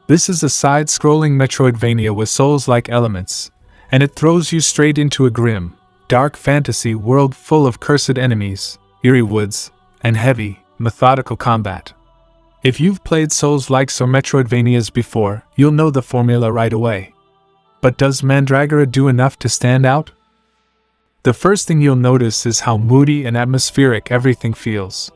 This is a side-scrolling Metroidvania with Souls-like elements, and it throws you straight into a grim, dark fantasy world full of cursed enemies, eerie woods, and heavy, methodical combat. If you've played Souls-likes or Metroidvanias before, you'll know the formula right away. But does Mandragora do enough to stand out? The first thing you'll notice is how moody and atmospheric everything feels.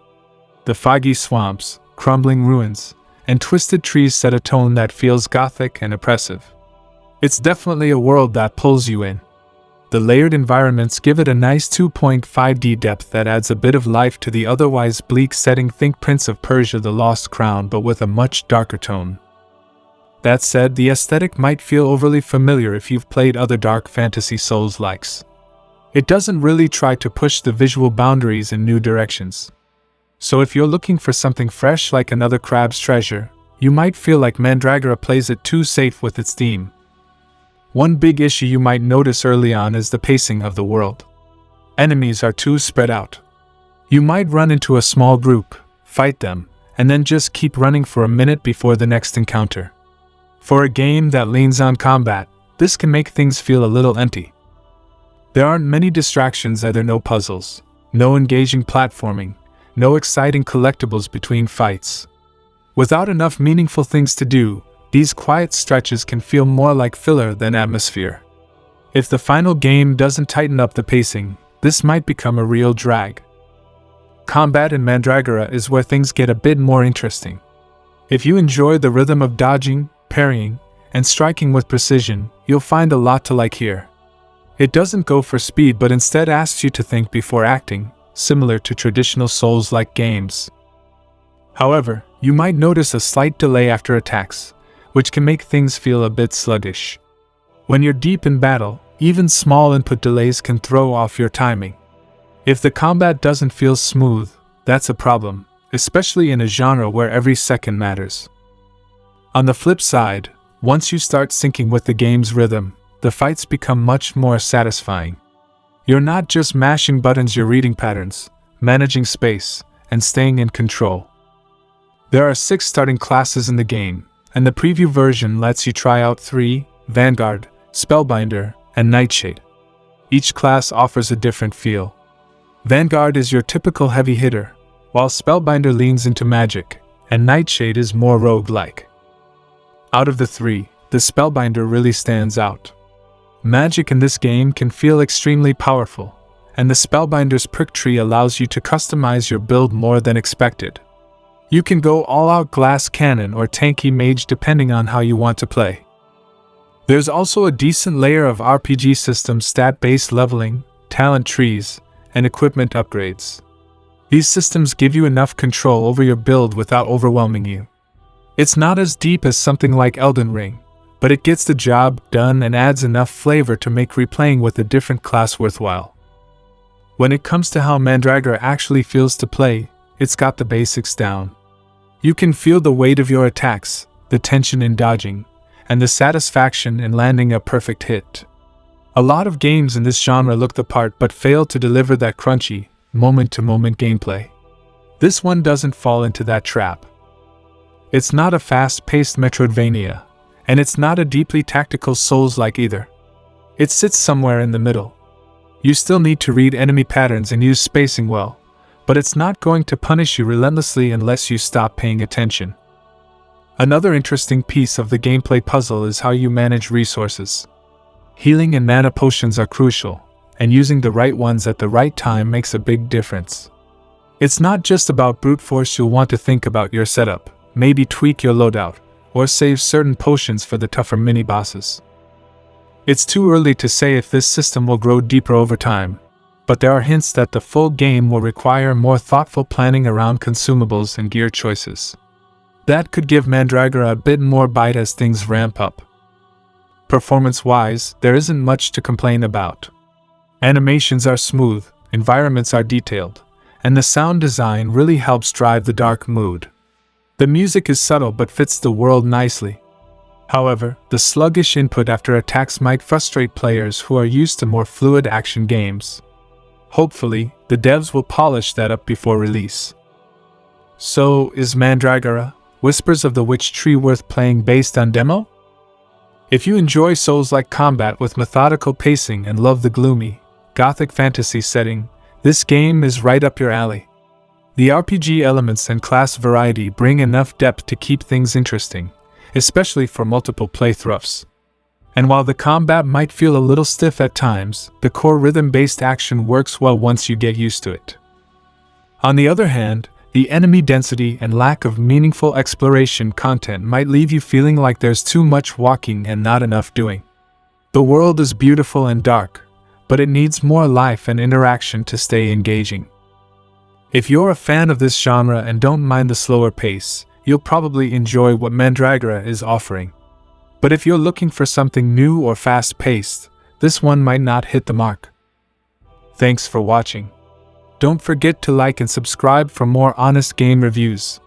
The foggy swamps, crumbling ruins, and twisted trees set a tone that feels gothic and oppressive. It's definitely a world that pulls you in. The layered environments give it a nice 2.5D depth that adds a bit of life to the otherwise bleak setting. Think Prince of Persia: The Lost Crown, but with a much darker tone. That said, the aesthetic might feel overly familiar if you've played other dark fantasy Souls-likes. It doesn't really try to push the visual boundaries in new directions. So if you're looking for something fresh like another Crab's Treasure, you might feel like Mandragora plays it too safe with its theme. One big issue you might notice early on is the pacing of the world. Enemies are too spread out. You might run into a small group, fight them, and then just keep running for a minute before the next encounter. For a game that leans on combat, this can make things feel a little empty. There aren't many distractions either: no puzzles, no engaging platforming, no exciting collectibles between fights. Without enough meaningful things to do, these quiet stretches can feel more like filler than atmosphere. If the final game doesn't tighten up the pacing, this might become a real drag. Combat in Mandragora is where things get a bit more interesting. If you enjoy the rhythm of dodging, parrying, and striking with precision, you'll find a lot to like here. It doesn't go for speed but instead asks you to think before acting, similar to traditional Souls-like games. However, you might notice a slight delay after attacks, which can make things feel a bit sluggish. When you're deep in battle, even small input delays can throw off your timing. If the combat doesn't feel smooth, that's a problem, especially in a genre where every second matters. On the flip side, once you start syncing with the game's rhythm, the fights become much more satisfying. You're not just mashing buttons, you're reading patterns, managing space, and staying in control. There are 6 starting classes in the game, and the preview version lets you try out 3: Vanguard, Spellbinder, and Nightshade. Each class offers a different feel. Vanguard is your typical heavy hitter, while Spellbinder leans into magic, and Nightshade is more roguelike. Out of the 3, the Spellbinder really stands out. Magic in this game can feel extremely powerful, and the Spellbinder's prick tree allows you to customize your build more than expected. You can go all-out glass cannon or tanky mage depending on how you want to play. There's also a decent layer of RPG systems: stat-based leveling, talent trees, and equipment upgrades. These systems give you enough control over your build without overwhelming you. It's not as deep as something like Elden Ring, but it gets the job done and adds enough flavor to make replaying with a different class worthwhile. When it comes to how Mandragora actually feels to play, it's got the basics down. You can feel the weight of your attacks, the tension in dodging, and the satisfaction in landing a perfect hit. A lot of games in this genre look the part but fail to deliver that crunchy, moment-to-moment gameplay. This one doesn't fall into that trap. It's not a fast-paced Metroidvania, and it's not a deeply tactical Souls-like either. It sits somewhere in the middle. You still need to read enemy patterns and use spacing well, but it's not going to punish you relentlessly unless you stop paying attention. Another interesting piece of the gameplay puzzle is how you manage resources. Healing and mana potions are crucial, and using the right ones at the right time makes a big difference. It's not just about brute force. You'll want to think about your setup, maybe tweak your loadout, or save certain potions for the tougher mini-bosses. It's too early to say if this system will grow deeper over time, but there are hints that the full game will require more thoughtful planning around consumables and gear choices. That could give Mandragora a bit more bite as things ramp up. Performance-wise, there isn't much to complain about. Animations are smooth, environments are detailed, and the sound design really helps drive the dark mood. The music is subtle but fits the world nicely. However, the sluggish input after attacks might frustrate players who are used to more fluid action games. Hopefully, the devs will polish that up before release. So, is Mandragora Whispers of the Witch Tree worth playing based on demo? If you enjoy Souls-like combat with methodical pacing and love the gloomy, gothic fantasy setting, this game is right up your alley. The RPG elements and class variety bring enough depth to keep things interesting, especially for multiple playthroughs. And while the combat might feel a little stiff at times, the core rhythm-based action works well once you get used to it. On the other hand, the enemy density and lack of meaningful exploration content might leave you feeling like there's too much walking and not enough doing. The world is beautiful and dark, but it needs more life and interaction to stay engaging. If you're a fan of this genre and don't mind the slower pace, you'll probably enjoy what Mandragora is offering. But if you're looking for something new or fast-paced, this one might not hit the mark. Thanks for watching. Don't forget to like and subscribe for more honest game reviews.